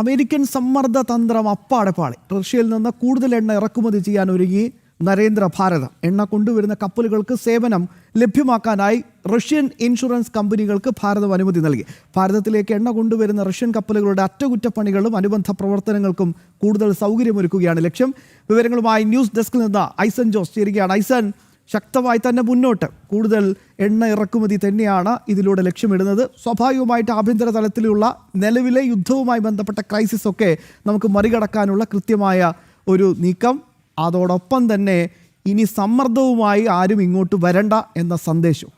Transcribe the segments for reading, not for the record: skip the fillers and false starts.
American സമ്മർദ്ദ തന്ത്രം അപ്പാടെ പാളി. റഷ്യയിൽ നിന്ന് കൂടുതൽ എണ്ണ ഇറക്കുമതി ചെയ്യാൻ ഒരുങ്ങി നരേന്ദ്ര ഭാരതം. എണ്ണ കൊണ്ടുവരുന്ന കപ്പലുകൾക്ക് സേവനം ലഭ്യമാക്കാനായി റഷ്യൻ ഇൻഷുറൻസ് കമ്പനികൾക്ക് ഭാരതം അനുമതി നൽകി. ഭാരതത്തിലേക്ക് എണ്ണ കൊണ്ടുവരുന്ന റഷ്യൻ കപ്പലുകളുടെ അറ്റകുറ്റപ്പണികളും അനുബന്ധ പ്രവർത്തനങ്ങൾക്കും കൂടുതൽ സൗകര്യമൊരുക്കുകയാണ് ലക്ഷ്യം. വിവരങ്ങളുമായി ന്യൂസ് ഡെസ്കിൽ നിന്ന് ഐസൻ ജോസ് ചേരുകയാണ്. ഐസൻ, ശക്തമായി തന്നെ മുന്നോട്ട് കൂടുതൽ എണ്ണ ഇറക്കുമതി തന്നെയാണ് ഇതിലൂടെ ലക്ഷ്യമിടുന്നത്. സ്വാഭാവികമായിട്ട് ആഭ്യന്തര തലത്തിലുള്ള നിലവിലെ യുദ്ധവുമായി ബന്ധപ്പെട്ട ക്രൈസിസ് ഒക്കെ നമുക്ക് മറികടക്കാനുള്ള കൃത്യമായ ഒരു നീക്കം. അതോടൊപ്പം തന്നെ ഇനി സമ്മർദ്ദവുമായി ആരും ഇങ്ങോട്ട് വരണ്ട എന്ന സന്ദേശം.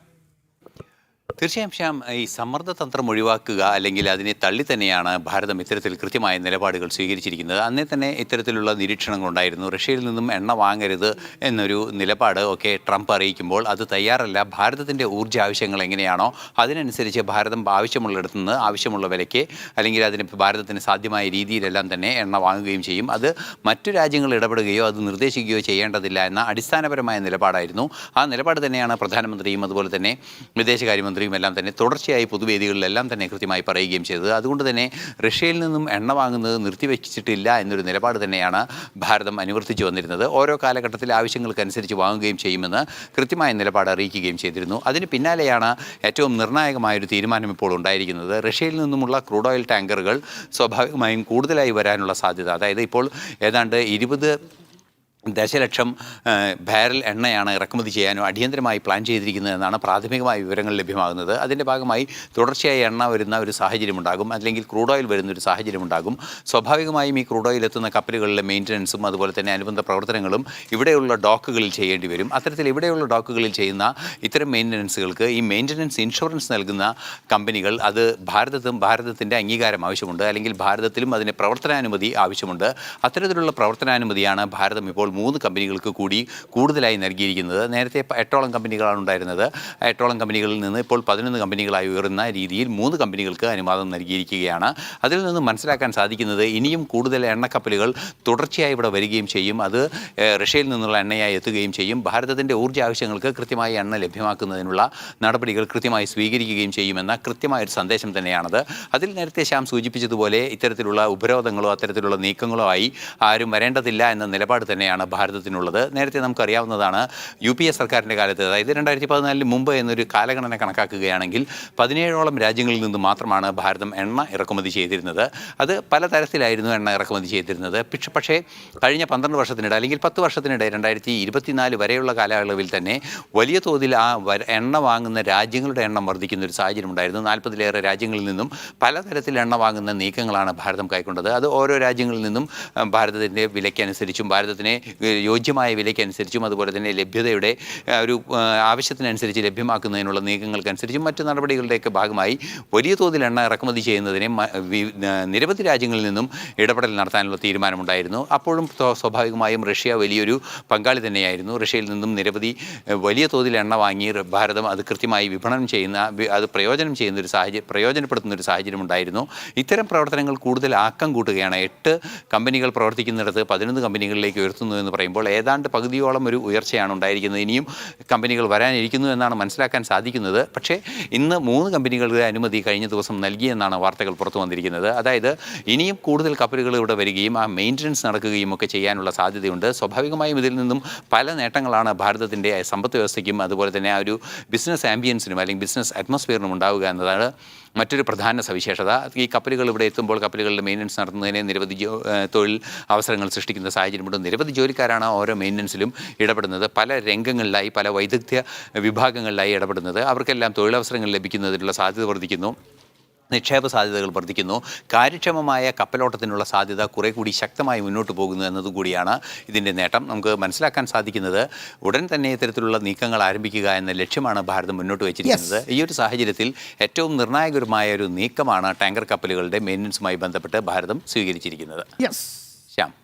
തീർച്ചയായും ശ്യാം, ഈ സമ്മർദ്ദതന്ത്രം ഒഴിവാക്കുക അല്ലെങ്കിൽ അതിനെ തള്ളി തന്നെയാണ് ഭാരതം ഇത്തരത്തിൽ കൃത്യമായ നിലപാടുകൾ സ്വീകരിച്ചിരിക്കുന്നത്. അന്നേ തന്നെ ഇത്തരത്തിലുള്ള നിരീക്ഷണങ്ങളുണ്ടായിരുന്നു. റഷ്യയിൽ നിന്നും എണ്ണ വാങ്ങരുത് എന്നൊരു നിലപാട് ഒക്കെ ട്രംപ് അറിയിക്കുമ്പോൾ അത് തയ്യാറല്ല. ഭാരതത്തിൻ്റെ ഊർജ്ജ ആവശ്യങ്ങൾ എങ്ങനെയാണോ അതിനനുസരിച്ച് ഭാരതം ആവശ്യമുള്ളിടത്തു നിന്ന് ആവശ്യമുള്ള വിലയ്ക്ക് അല്ലെങ്കിൽ അതിന് ഭാരതത്തിന് സാധ്യമായ രീതിയിലെല്ലാം തന്നെ എണ്ണ വാങ്ങുകയും ചെയ്യും. അത് മറ്റു രാജ്യങ്ങൾ ഇടപെടുകയോ അത് നിർദ്ദേശിക്കുകയോ ചെയ്യേണ്ടതില്ല എന്ന അടിസ്ഥാനപരമായ നിലപാടായിരുന്നു. ആ നിലപാട് തന്നെയാണ് പ്രധാനമന്ത്രിയും അതുപോലെ തന്നെ വിദേശകാര്യമന്ത്രിയും എല്ലാം തന്നെ തുടർച്ചയായി പൊതുവേദികളിലെല്ലാം തന്നെ കൃത്യമായി പറയുകയും ചെയ്തത്. അതുകൊണ്ട് തന്നെ റഷ്യയിൽ നിന്നും എണ്ണ വാങ്ങുന്നത് നിർത്തിവെച്ചിട്ടില്ല എന്നൊരു നിലപാട് തന്നെയാണ് ഭാരതം അനുവർത്തിച്ചു വന്നിരുന്നത്. ഓരോ കാലഘട്ടത്തിലെ ആവശ്യങ്ങൾക്കനുസരിച്ച് വാങ്ങുകയും ചെയ്യുമെന്ന് കൃത്യമായ നിലപാട് അറിയിക്കുകയും ചെയ്തിരുന്നു. അതിന് പിന്നാലെയാണ് ഏറ്റവും നിർണായകമായൊരു തീരുമാനം ഇപ്പോൾ ഉണ്ടായിരിക്കുന്നത്. റഷ്യയിൽ നിന്നുമുള്ള ക്രൂഡ് ഓയിൽ ടാങ്കറുകൾ സ്വാഭാവികമായും കൂടുതലായി വരാനുള്ള സാധ്യത, അതായത് ഇപ്പോൾ ഏതാണ്ട് 20 ദശലക്ഷം ബാരൽ എണ്ണയാണ് ഇറക്കുമതി ചെയ്യാനോ അടിയന്തരമായി പ്ലാൻ ചെയ്തിരിക്കുന്നത് എന്നാണ് പ്രാഥമികമായ വിവരങ്ങൾ ലഭ്യമാകുന്നത്. അതിൻ്റെ ഭാഗമായി തുടർച്ചയായി എണ്ണ വരുന്ന ഒരു സാഹചര്യമുണ്ടാകും, അല്ലെങ്കിൽ ക്രൂഡ് ഓയിൽ വരുന്ന ഒരു സാഹചര്യമുണ്ടാകും. സ്വാഭാവികമായും ഈ ക്രൂഡ് ഓയിൽ എത്തുന്ന കപ്പലുകളിലെ മെയിൻ്റനൻസും അതുപോലെ തന്നെ അനുബന്ധ പ്രവർത്തനങ്ങളും ഇവിടെയുള്ള ഡോക്കുകളിൽ ചെയ്യേണ്ടി വരും. അത്തരത്തിൽ ഇവിടെയുള്ള ഡോക്കുകളിൽ ചെയ്യുന്ന ഇത്തരം മെയിൻ്റനൻസുകൾക്ക് ഈ മെയിൻ്റനൻസ് ഇൻഷുറൻസ് നൽകുന്ന കമ്പനികൾ അത് ഭാരതത്തിൻ്റെ അംഗീകാരം ആവശ്യമുണ്ട്, അല്ലെങ്കിൽ ഭാരതത്തിലും അതിന് പ്രവർത്തനാനുമതി ആവശ്യമുണ്ട്. അത്തരത്തിലുള്ള പ്രവർത്തനാനുമതിയാണ് ഭാരതം ഇപ്പോൾ 3 കമ്പനികൾക്ക് കൂടി കൂടുതലായി നൽകിയിരിക്കുന്നത്. നേരത്തെ 8ഓളം കമ്പനികളാണ് ഉണ്ടായിരുന്നത്. 8ഓളം കമ്പനികളിൽ നിന്ന് ഇപ്പോൾ 11 കമ്പനികളായി ഉയർന്ന രീതിയിൽ 3 കമ്പനികൾക്ക് അനുവാദം നൽകിയിരിക്കുകയാണ്. അതിൽ നിന്ന് മനസ്സിലാക്കാൻ സാധിക്കുന്നത് ഇനിയും കൂടുതൽ എണ്ണക്കപ്പലുകൾ തുടർച്ചയായി ഇവിടെ വരികയും ചെയ്യും. അത് റഷ്യയിൽ നിന്നുള്ള എണ്ണയായി എത്തുകയും ചെയ്യും. ഭാരതത്തിൻ്റെ ഊർജ്ജ ആവശ്യങ്ങൾക്ക് കൃത്യമായി എണ്ണ ലഭ്യമാക്കുന്നതിനുള്ള നടപടികൾ കൃത്യമായി സ്വീകരിക്കുകയും ചെയ്യുമെന്ന കൃത്യമായൊരു സന്ദേശം തന്നെയാണത്. അതിൽ നേരത്തെ ശ്യാം സൂചിപ്പിച്ചതുപോലെ ഇത്തരത്തിലുള്ള ഉപരോധങ്ങളോ അത്തരത്തിലുള്ള നീക്കങ്ങളോ ആയി ആരും വരേണ്ടതില്ല എന്ന നിലപാട് തന്നെയാണ് ഭാരതത്തിനുള്ളത്. നേരത്തെ നമുക്കറിയാവുന്നതാണ്, UPA സർക്കാരിൻ്റെ കാലത്ത്, അതായത് 2014 മുമ്പ് എന്നൊരു കാലഗണന കണക്കാക്കുകയാണെങ്കിൽ 17ഓളം രാജ്യങ്ങളിൽ നിന്ന് മാത്രമാണ് ഭാരതം എണ്ണ ഇറക്കുമതി ചെയ്തിരുന്നത്. അത് പലതരത്തിലായിരുന്നു എണ്ണ ഇറക്കുമതി ചെയ്തിരുന്നത്. പക്ഷേ കഴിഞ്ഞ 12 വർഷത്തിനിടെ അല്ലെങ്കിൽ 10 വർഷത്തിനിടെ 2024 വരെയുള്ള കാലയളവിൽ തന്നെ വലിയ തോതിൽ ആ എണ്ണ വാങ്ങുന്ന രാജ്യങ്ങളുടെ എണ്ണം വർദ്ധിക്കുന്ന ഒരു സാഹചര്യം ഉണ്ടായിരുന്നു. 40ലേറെ രാജ്യങ്ങളിൽ നിന്നും പലതരത്തിൽ എണ്ണ വാങ്ങുന്ന നീക്കങ്ങളാണ് ഭാരതം കൈക്കൊണ്ടത്. അത് ഓരോ രാജ്യങ്ങളിൽ നിന്നും ഭാരതത്തിൻ്റെ വിലയ്ക്കനുസരിച്ചും ഭാരതത്തിന് യോജ്യമായ വിലയ്ക്കനുസരിച്ചും അതുപോലെ തന്നെ ലഭ്യതയുടെ ഒരു ആവശ്യത്തിനനുസരിച്ച് ലഭ്യമാക്കുന്നതിനുള്ള നീക്കങ്ങൾക്കനുസരിച്ചും മറ്റു നടപടികളുടെയൊക്കെ ഭാഗമായി വലിയ തോതിൽ എണ്ണ ഇറക്കുമതി ചെയ്യുന്നതിനെ നിരവധി രാജ്യങ്ങളിൽ നിന്നും ഇടപെടൽ നടത്താനുള്ള തീരുമാനമുണ്ടായിരുന്നു. അപ്പോഴും സ്വാഭാവികമായും റഷ്യ വലിയൊരു പങ്കാളി തന്നെയായിരുന്നു. റഷ്യയിൽ നിന്നും നിരവധി വലിയ തോതിൽ എണ്ണ വാങ്ങി ഭാരതം അത് കൃത്യമായി വിപണനം ചെയ്യുന്ന, അത് പ്രയോജനപ്പെടുത്തുന്ന ഒരു സാഹചര്യം ഉണ്ടായിരുന്നു. ഇത്തരം പ്രവർത്തനങ്ങൾ കൂടുതൽ ആക്കം കൂട്ടുകയാണ്. 8 കമ്പനികൾ പ്രവർത്തിക്കുന്നിടത്ത് 11 കമ്പനികളിലേക്ക് ഉയർത്തുന്നു എന്ന് പറയുമ്പോൾ ഏതാണ്ട് പകുതിയോളം ഒരു ഉയർച്ചയാണ് ഉണ്ടായിരിക്കുന്നത്. ഇനിയും കമ്പനികൾ വരാനിരിക്കുന്നു എന്നാണ് മനസ്സിലാക്കാൻ സാധിക്കുന്നത്. പക്ഷേ ഇന്ന് 3 കമ്പനികളുടെ അനുമതി കഴിഞ്ഞ ദിവസം നൽകിയെന്നാണ് വാർത്തകൾ പുറത്തു വന്നിരിക്കുന്നത്. അതായത് ഇനിയും കൂടുതൽ കപ്പലുകൾ ഇവിടെ വരികയും ആ മെയിൻ്റനൻസ് നടക്കുകയും ഒക്കെ ചെയ്യാനുള്ള സാധ്യതയുണ്ട്. സ്വാഭാവികമായും ഇതിൽ നിന്നും പല നേട്ടങ്ങളാണ് ഭാരതത്തിൻ്റെ സമ്പദ് വ്യവസ്ഥയ്ക്കും അതുപോലെ തന്നെ ആ ഒരു ബിസിനസ് ആംബിയൻസിനും അല്ലെങ്കിൽ ബിസിനസ് അറ്റ്മോസ്ഫിയറിനും ഉണ്ടാവുക എന്നതാണ് മറ്റൊരു പ്രധാന സവിശേഷത. ഈ കപ്പലുകൾ ഇവിടെ എത്തുമ്പോൾ കപ്പലുകളുടെ മെയിൻ്റനൻസ് നടത്തുന്നതിന് നിരവധി തൊഴിൽ അവസരങ്ങൾ സൃഷ്ടിക്കുന്ന സാഹചര്യമുണ്ട്. നിരവധി ജോലിക്കാരാണ് ഓരോ മെയിൻ്റനൻസിലും ഇടപെടുന്നത്. പല രംഗങ്ങളിലായി പല വൈദഗ്ധ്യ വിഭാഗങ്ങളിലായി ഇടപെടുന്നത്. അവർക്കെല്ലാം തൊഴിലവസരങ്ങൾ ലഭിക്കുന്നതിനുള്ള സാധ്യത വർദ്ധിക്കുന്നു, നിക്ഷേപ സാധ്യതകൾ വർദ്ധിക്കുന്നു. കാര്യക്ഷമമായ കപ്പലോട്ടത്തിനുള്ള സാധ്യത കുറെ കൂടി ശക്തമായി മുന്നോട്ട് പോകുന്നു എന്നതുകൂടിയാണ് ഇതിൻ്റെ നേട്ടം. നമുക്ക് മനസ്സിലാക്കാൻ സാധിക്കുന്നത് ഉടൻ തന്നെ ഇത്തരത്തിലുള്ള നീക്കങ്ങൾ ആരംഭിക്കുക എന്ന ലക്ഷ്യമാണ് ഭാരതം മുന്നോട്ട് വെച്ചിരിക്കുന്നത്. ഈ ഒരു സാഹചര്യത്തിൽ ഏറ്റവും നിർണായകമായ ഒരു നീക്കമാണ് ടാങ്കർ കപ്പലുകളുടെ മെയിൻ്റനൻസുമായി ബന്ധപ്പെട്ട് ഭാരതം സ്വീകരിച്ചിരിക്കുന്നത്. ശ്യാം.